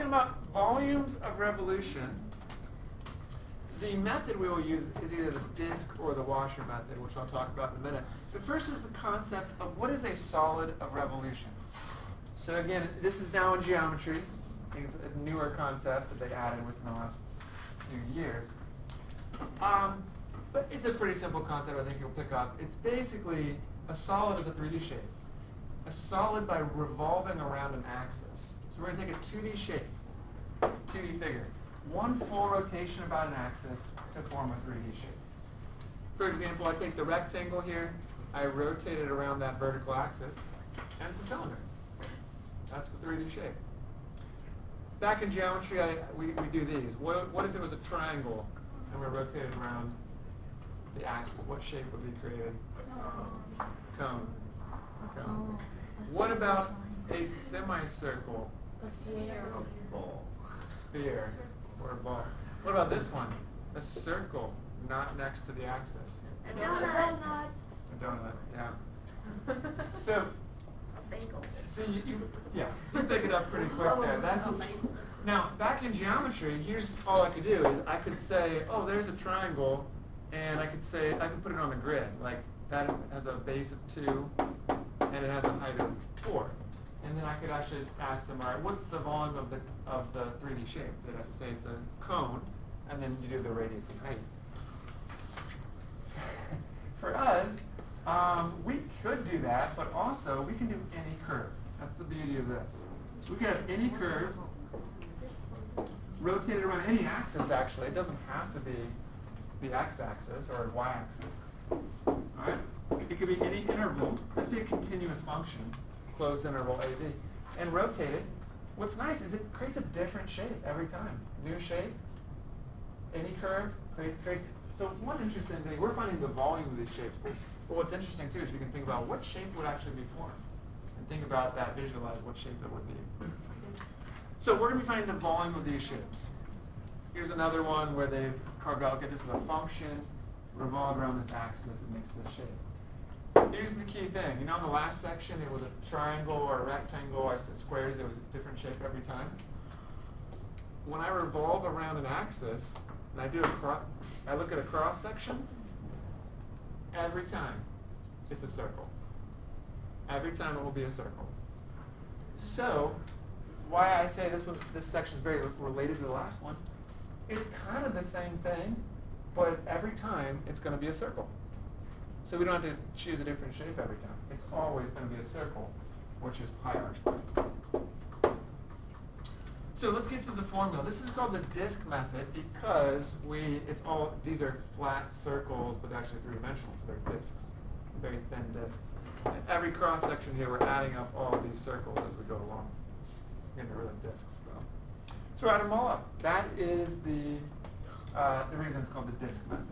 talking about volumes of revolution, the method we will use is either the disk or the washer method, which I'll talk about in a minute. But first is the concept of what is a solid of revolution. So again, this is now in geometry. I think it's a newer concept that they added within the last few years. But it's a pretty simple concept I think you'll pick up. It's basically a solid is a 3D shape. A solid by revolving around an axis. So we're going to take a 2D shape, 2D figure. One full rotation about an axis to form a 3D shape. For example, I take the rectangle here, I rotate it around that vertical axis, and it's a cylinder. That's the 3D shape. Back in geometry, we do these. What if it was a triangle and we rotated around the axis? What shape would be created? Cone. Cone. What about a semicircle? A sphere. Sphere or a ball. What about this one? A circle, not next to the axis. A donut. A donut, yeah. So, see, you pick it up pretty quick there. Now, back in geometry, here's all I could do is I could say, oh, there's a triangle, and I could put it on a grid. Like, that has a base of 2, and it has a height of 4. And then I could actually ask them, all right, what's the volume of the 3D shape? They'd have to say it's a cone, and then you do the radius and height. For us, we could do that, but also we can do any curve. That's the beauty of this. We can have any curve rotated around any axis, actually. It doesn't have to be the x-axis or y-axis. All right? It could be any interval. Let's be a continuous function, closed interval AB. And rotate it. What's nice is it creates a different shape every time. New shape, any curve, creates. So one interesting thing, we're finding the volume of these shapes. But what's interesting, too, is you can think about what shape would actually be formed. And think about that, visualize what shape it would be. So we're going to be finding the volume of these shapes. Here's another one where they've carved out, okay, this is a function, revolve around this axis, it makes this shape. Here's the key thing. You know, in the last section, it was a triangle or a rectangle. I said squares, it was a different shape every time. When I revolve around an axis, and I look at a cross section, every time it's a circle. Every time it will be a circle. So, why I say this section is very related to the last one, it's kind of the same thing, but every time it's going to be a circle. So we don't have to choose a different shape every time. It's always going to be a circle, which is pi r squared. So let's get to the formula. This is called the disk method because these are flat circles, but actually three-dimensional, so they're disks, very thin disks. And every cross section here, we're adding up all of these circles as we go along. Again, they're really disks, though. So add them all up. That is the reason it's called the disk method.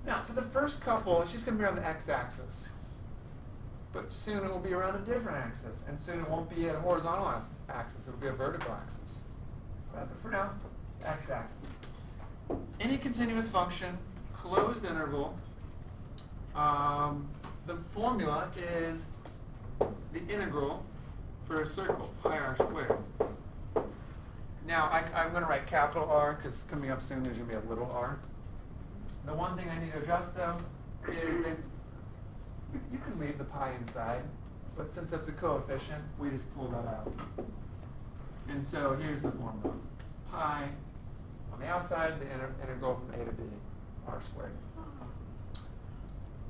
Now, for the first couple, it's just going to be around the x-axis. But soon it will be around a different axis. And soon it won't be a horizontal axis. It will be a vertical axis. But for now, x-axis. Any continuous function, closed interval, the formula is the integral for a circle, pi r squared. Now, I'm going to write capital R because coming up soon there's going to be a little r. The one thing I need to adjust, though, is that you can leave the pi inside, but since that's a coefficient, we just pull that out. And so here's the formula. Pi on the outside, the integral from a to b, r squared.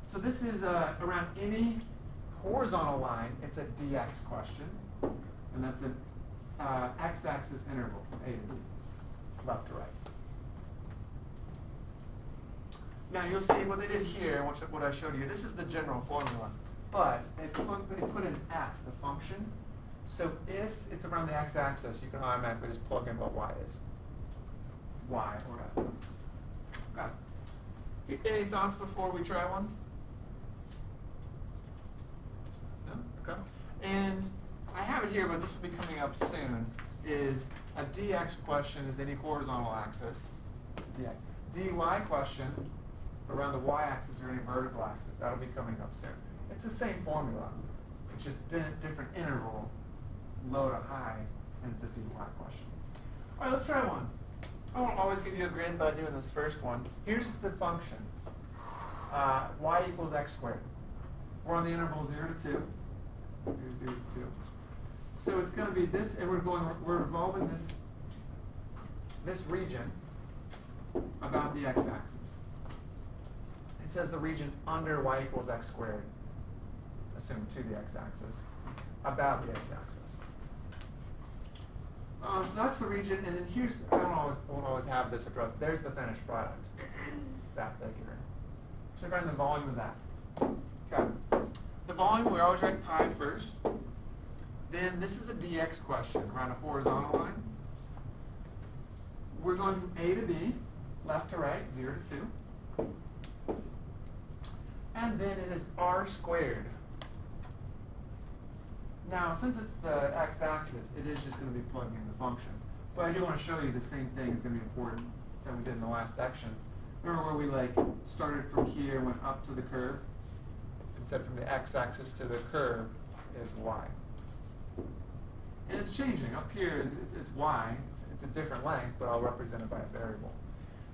So this is around any horizontal line, it's a dx question, and that's an x-axis interval from a to b, left to right. Now you'll see what they did here, what I showed you. This is the general formula, but they put an f, the function. So if it's around the x-axis, you can automatically just plug in what y is. Y or f. Got it. Any thoughts before we try one? No? Okay. And I have it here, but this will be coming up soon, is a dx question is any horizontal axis. Dy question around the y-axis or any vertical axis. That'll be coming up soon. It's the same formula. It's just different interval, low to high, and it's a dy question. All right, let's try one. I won't always give you a grid, but I do in this first one. Here's the function. Y equals x squared. We're on the interval 0 to 2. Here's 0 to 2. So it's going to be this, and we're revolving this region about the x-axis. It says the region under y equals x squared, assumed to the x-axis, about the x-axis. So that's the region, and then here's, I won't always have this addressed. There's the finished product. It's that figure. So find the volume of that. Okay. The volume, we always write pi first. Then this is a dx question around a horizontal line. We're going from A to B, left to right, 0 to 2. And then it is r squared. Now, since it's the x-axis, it is just going to be plugging in the function. But I do want to show you the same thing is going to be important that we did in the last section. Remember where we started from here, went up to the curve? And said from the x-axis to the curve is y. And it's changing. Up here, it's y. It's a different length, but I'll represent it by a variable.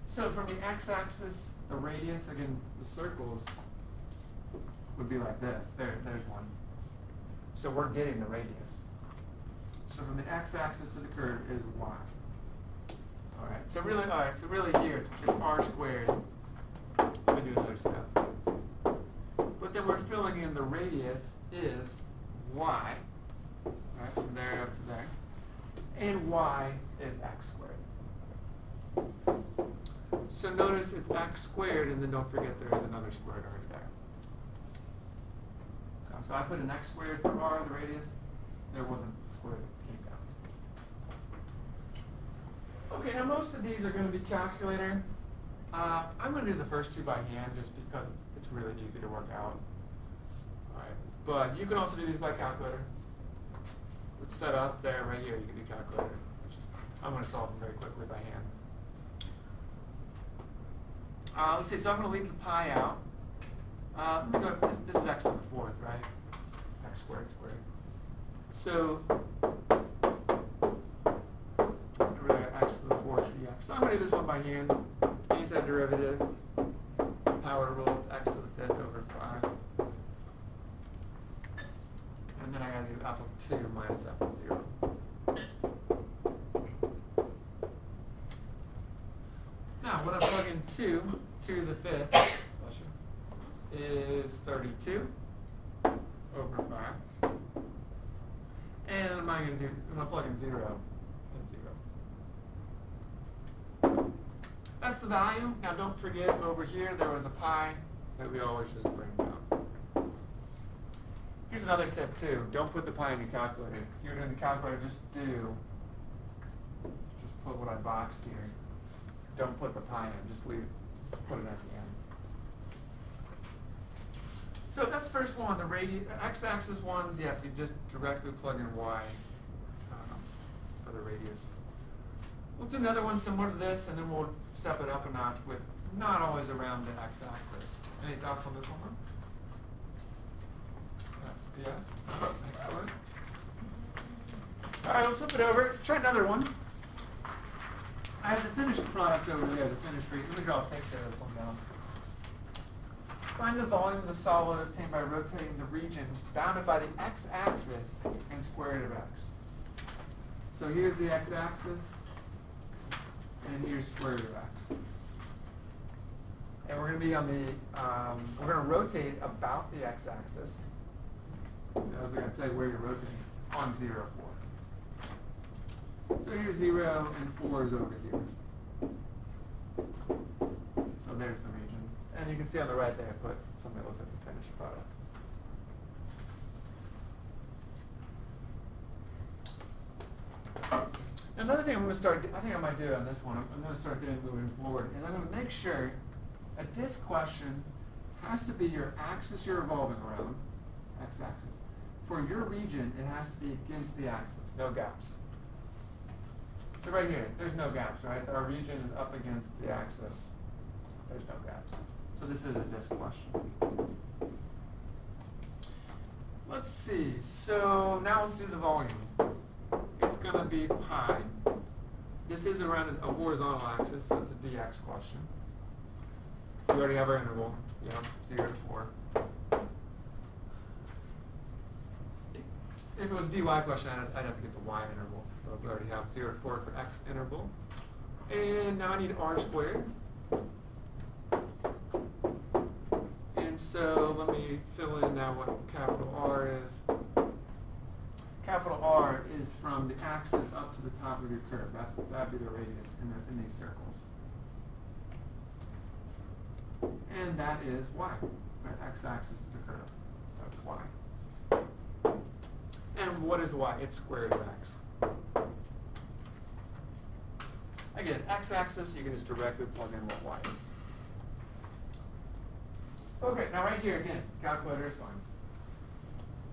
So from the x-axis, the radius, again, the circles, would be like this. There's one. So we're getting the radius. So from the x-axis to the curve is y. All right. So really here it's r squared. Let me do another step. But then we're filling in the radius is y. Right, from there up to there. And y is x squared. So notice it's x squared, and then don't forget there is another squared already there. So I put an x squared for r, the radius. There wasn't squared that came down. Okay, now most of these are going to be calculator. I'm going to do the first two by hand just because it's really easy to work out. All right, but you can also do these by calculator. It's set up there, right here. You can do calculator. I'm going to solve them very quickly by hand. Let's see. So I'm going to leave the pi out. Let me go. This is x to the fourth, right? X squared squared. So really x to the fourth dx. So I'm going to do this one by hand. Antiderivative. Power rule. It's x to the fifth over 5. And then I got to do f of 2 minus f of 0. Now, when I plug in 2 to the fifth, is 32 over 5. And I'm going to plug in 0 and 0. That's the value. Now don't forget over here there was a pi that we always just bring down. Here's another tip too. Don't put the pi in your calculator. If you're doing the calculator, just put what I boxed here. Don't put the pi in, just put it at the end. So that's the first one, the x-axis ones, yes, you just directly plug in y for the radius. We'll do another one similar to this, and then we'll step it up a notch with not always around the x-axis. Any thoughts on this one? Yes? Excellent. All right, let's flip it over. Try another one. I have the finished product over there, the finished region. Let me draw a picture of this one down. Find the volume of the solid obtained by rotating the region bounded by the x-axis and square root of x. So here's the x-axis, and here's square root of x. And we're going to be on the, we're going to rotate about the x-axis. I was going to say where you're rotating, on 0, 4. So here's 0, and 4 is over here. So there's the region. And you can see on the right there, I put something that looks like the finished product. Another thing I'm going to start, I think I might do on this one, I'm going to start doing moving forward, is I'm going to make sure a disk question has to be your axis you're revolving around, x-axis. For your region, it has to be against the axis, no gaps. So right here, there's no gaps, right? Our region is up against the axis. There's no gaps. So this is a disk question. Let's see. So now let's do the volume. It's going going to be pi. This is around a horizontal axis, so it's a dx question. We already have our interval, 0 to 4. If it was a dy question, I'd have to get the y interval. But we already have 0 to 4 for x interval. And now I need r squared. And so let me fill in now what capital R is. Capital R is from the axis up to the top of your curve. That'd be the radius in these circles. And that is y, right? X-axis to the curve. So it's y. And what is y? It's square root of x. Again, x-axis, you can just directly plug in what y is. Okay, now right here again, calculator is fine.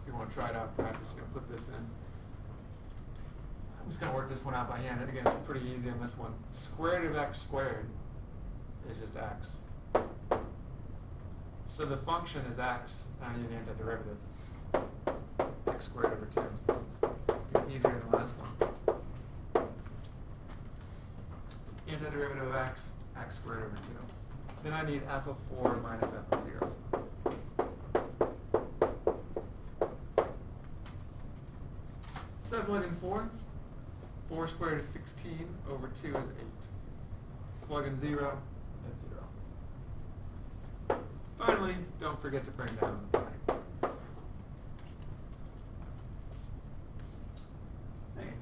If you want to try it out in practice, you're going to put this in. I'm just going to work this one out by hand. And again, it's pretty easy on this one. Square root of x squared is just x. So the function is x, and I need an antiderivative. X squared over 2. It's easier than the last one. Antiderivative of x, x squared over 2. Then I need f of 4 minus f of 0. So I plug in 4. 4 squared is 16 over 2 is 8. Plug in 0, it's 0. Finally, don't forget to bring down the pi.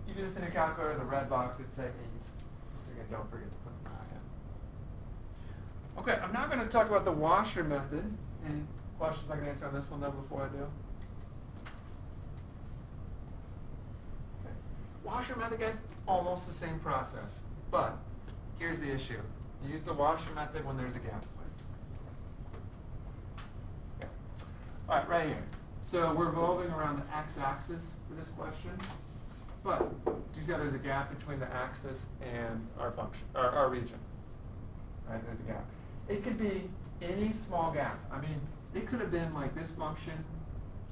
You do this in a calculator, the red box, it'd say 8. Just again, don't forget to put the pi in. Okay, I'm now going to talk about the washer method. Any questions I can answer on this one though before I do? Okay. Washer method, guys, almost the same process. But here's the issue. You use the washer method when there's a gap. Okay. All right, right here. So we're revolving around the x-axis for this question. But do you see how there's a gap between the axis and our function, our region? Right, there's a gap. It could be any small gap. I mean, it could have been like this function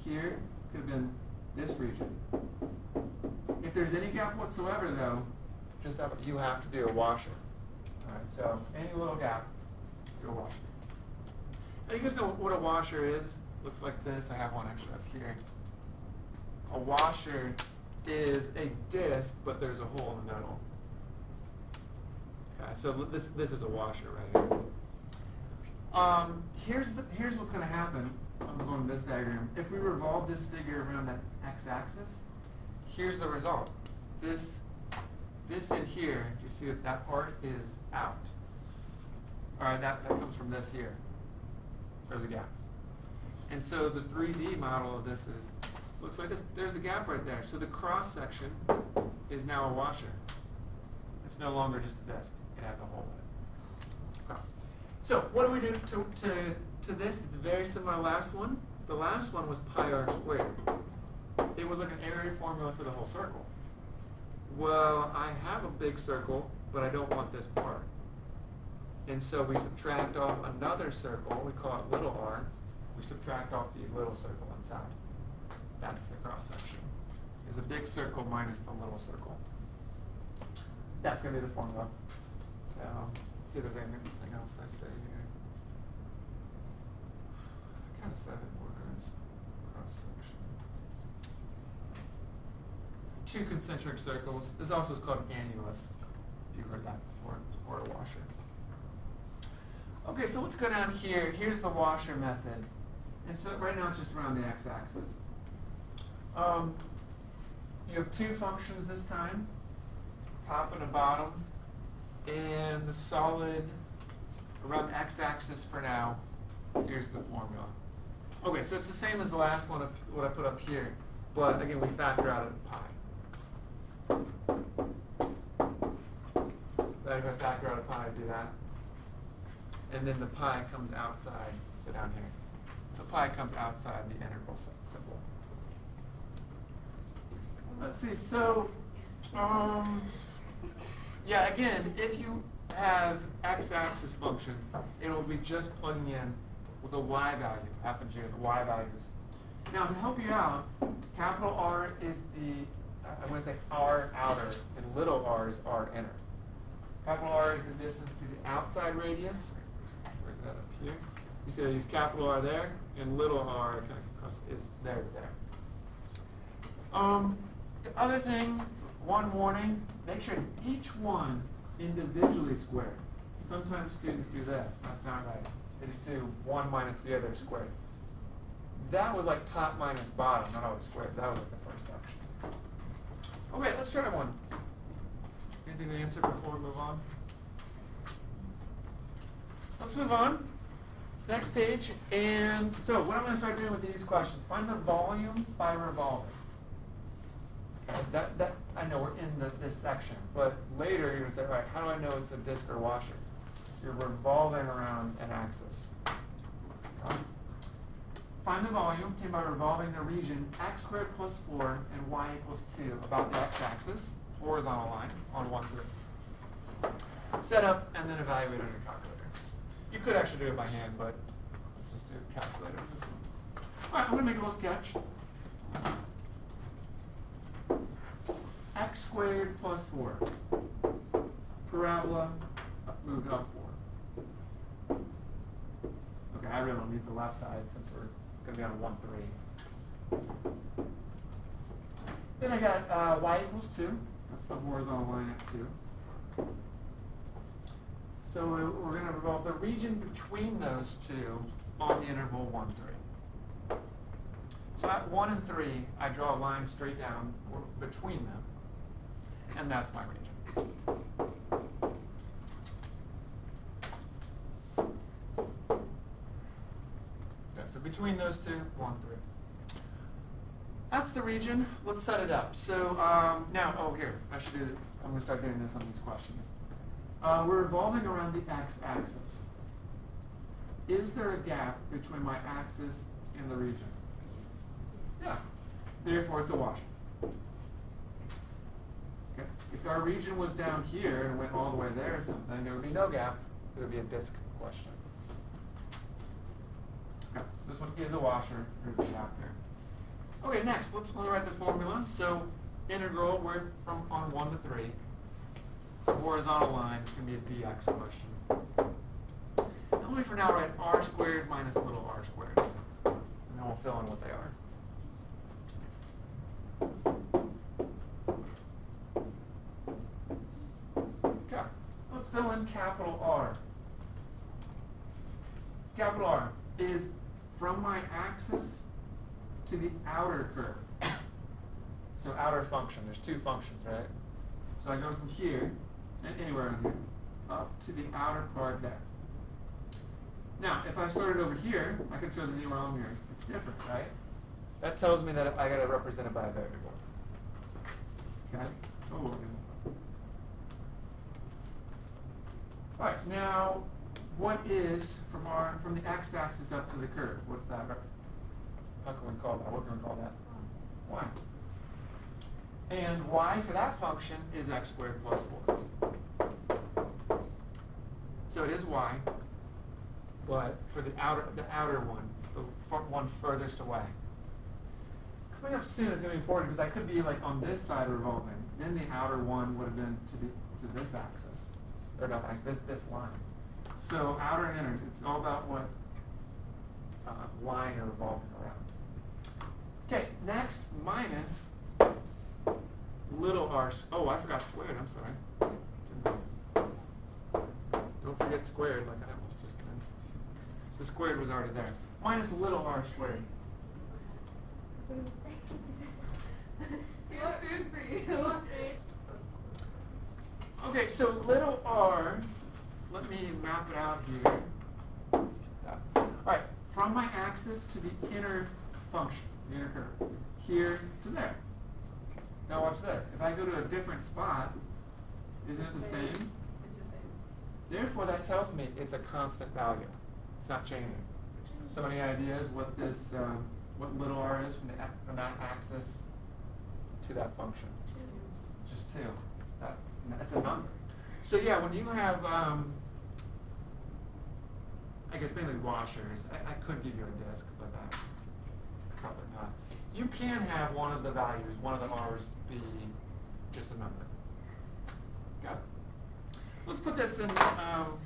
here. It could have been this region. If there's any gap whatsoever, though, just that you have to do a washer. All right, so any little gap, do a washer. Now you guys know what a washer is? Looks like this. I have one actually up here. A washer is a disc, but there's a hole in the middle. Okay, so this is a washer right here. Here's what's going to happen. I'm going to this diagram. If we revolve this figure around that x-axis, here's the result. This in here, do you see that part is out? All right, that comes from this here. There's a gap. And so the 3D model of this looks like this. There's a gap right there. So the cross section is now a washer. It's no longer just a disc. It has a hole in it. Okay. So what do we do to this? It's very similar to the last one. The last one was pi r squared. It was like an area formula for the whole circle. Well, I have a big circle, but I don't want this part. And so we subtract off another circle. We call it little r. We subtract off the little circle inside. That's the cross section. Is a big circle minus the little circle. That's going to be the formula. So let's see if there's anything else I say here. I kind of said it words. Cross section. 2 concentric circles. This also is called an annulus, if you've heard that before, or a washer. Okay, so let's go down here. Here's the washer method. And so right now it's just around the x-axis. You have 2 functions this time, top and a bottom, and the solid around the x-axis for now. Here's the formula. Okay, so it's the same as the last one, what I put up here, but again, we factor out a pi. That if I factor out a pi, I do that. And then the pi comes outside, so down here. The pi comes outside the integral symbol. Let's see, so, yeah, again, if you have x-axis functions, it'll be just plugging in with the y value, f and g are the y values. Now, to help you out, capital R is the I'm going to say r outer, and little r is r inner. Capital R is the distance to the outside radius. Where's that up here? You see I use capital R there, and little r is there to there. The other thing, one warning, make sure it's each one individually squared. Sometimes students do this. That's not right. They just do one minus the other squared. That was like top minus bottom, not always squared. That was like the first section. Okay, let's try one. Anything to answer before we move on? Let's move on. Next page. And so what I'm going to start doing with these questions, find the volume by revolving. Okay, that I know we're in this section, but later you're going to say, all right, how do I know it's a disk or washer? You're revolving around an axis. Find the volume obtained by revolving the region x squared plus 4 and y equals 2 about the x-axis, horizontal line, on 1 through. Set up and then evaluate on your calculator. You could actually do it by hand, but let's just do a calculator on this one. All right, I'm going to make a little sketch. X squared plus 4. Parabola moved up 4. Okay, I really don't need the left side since we're going to be on 1, 3. Then I got y equals 2. That's the horizontal line at 2. So we're going to revolve the region between those two on the interval 1, 3. So at 1 and 3, I draw a line straight down between them. And that's my region. Okay, so between those two, 1, 3. That's the region. Let's set it up. So now, here, I should do. I'm going to start doing this on these questions. We're revolving around the x-axis. Is there a gap between my axis and the region? Yeah. Therefore, it's a washer. Okay. If our region was down here and went all the way there or something, there would be no gap. It would be a disk question. Okay. So this one is a washer. There's a gap there. Okay, next, let's write the formula. So integral, we're from on 1 to 3. It's a horizontal line. It's going to be a dx question. And let me for now write r squared minus little r squared. And then we'll fill in what they are. Okay, let's fill in capital R. Capital R is from my axis to the outer curve. So outer function, there's two functions, right? So I go from here, and anywhere on here, up to the outer part there. Now, if I started over here, I could have chosen anywhere on here. It's different, right? That tells me that I got to represent it by a variable. Okay? Oh, all right, now, what is from the x-axis up to the curve? What's that? How can we call that? What can we call that? Y. And y for that function is x squared plus 4. So it is y, but for the outer one, the one furthest away. Coming up soon, it's going to be important because I could be like on this side revolving. Then the outer one would have been to this axis, or not axis, this line. So outer and inner, it's all about what line you're revolving around. Okay, next, minus little r. Oh, I forgot squared. I'm sorry. Don't forget squared like I almost just did. The squared was already there. Minus little r squared. What food for you? Okay, so little r, let me map it out here. All right, from my axis to the inner function, the inner curve, here to there. Now watch this. If I go to a different spot, isn't it the same? It's the same. Therefore, that tells me it's a constant value. It's not changing. So any ideas what this, what little r is from that axis to that function? Just 2. That's a number. So yeah, when you have, I guess mainly washers, I could give you a disk, but probably not. you can have one of the values, one of the r's be just a number. Got it? Let's put this in, I'll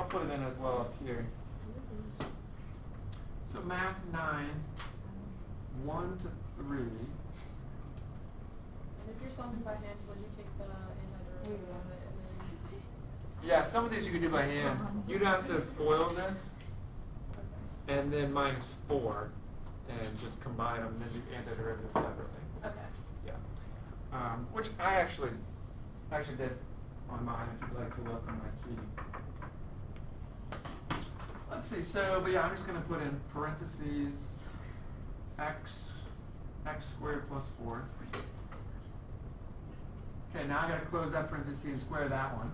put it in as well up here. So math 9, 1 to 3. And if you're solving by hand, would you take the antiderivative of it and then? Yeah, some of these you could do by hand. You'd have to FOIL this, Okay. and then minus 4, and just combine them, and then do antiderivative separately. Okay. Yeah. Which I actually did on mine, if you'd like to look on my key. Let's see, so, but yeah, I'm just going to put in parentheses x squared plus 4. Okay, now I got to close that parenthesis and square that one.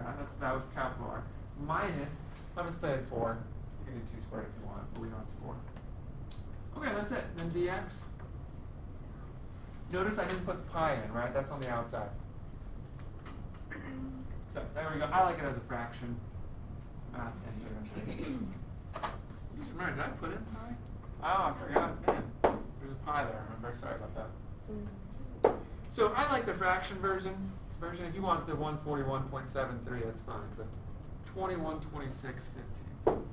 Okay, that was capital R. Minus, I'm just playing 4. You can do 2 squared if you want, but we know it's 4. Okay, that's it. Then dx. Notice I didn't put pi in, right? That's on the outside. So there we go. I like it as a fraction. Math engine. Just remember, did I put in pi? Oh, I forgot. Man, there's a pi there. Remember? Sorry about that. So I like the fraction version. If you want the 141.73, that's fine. But 21 26 15.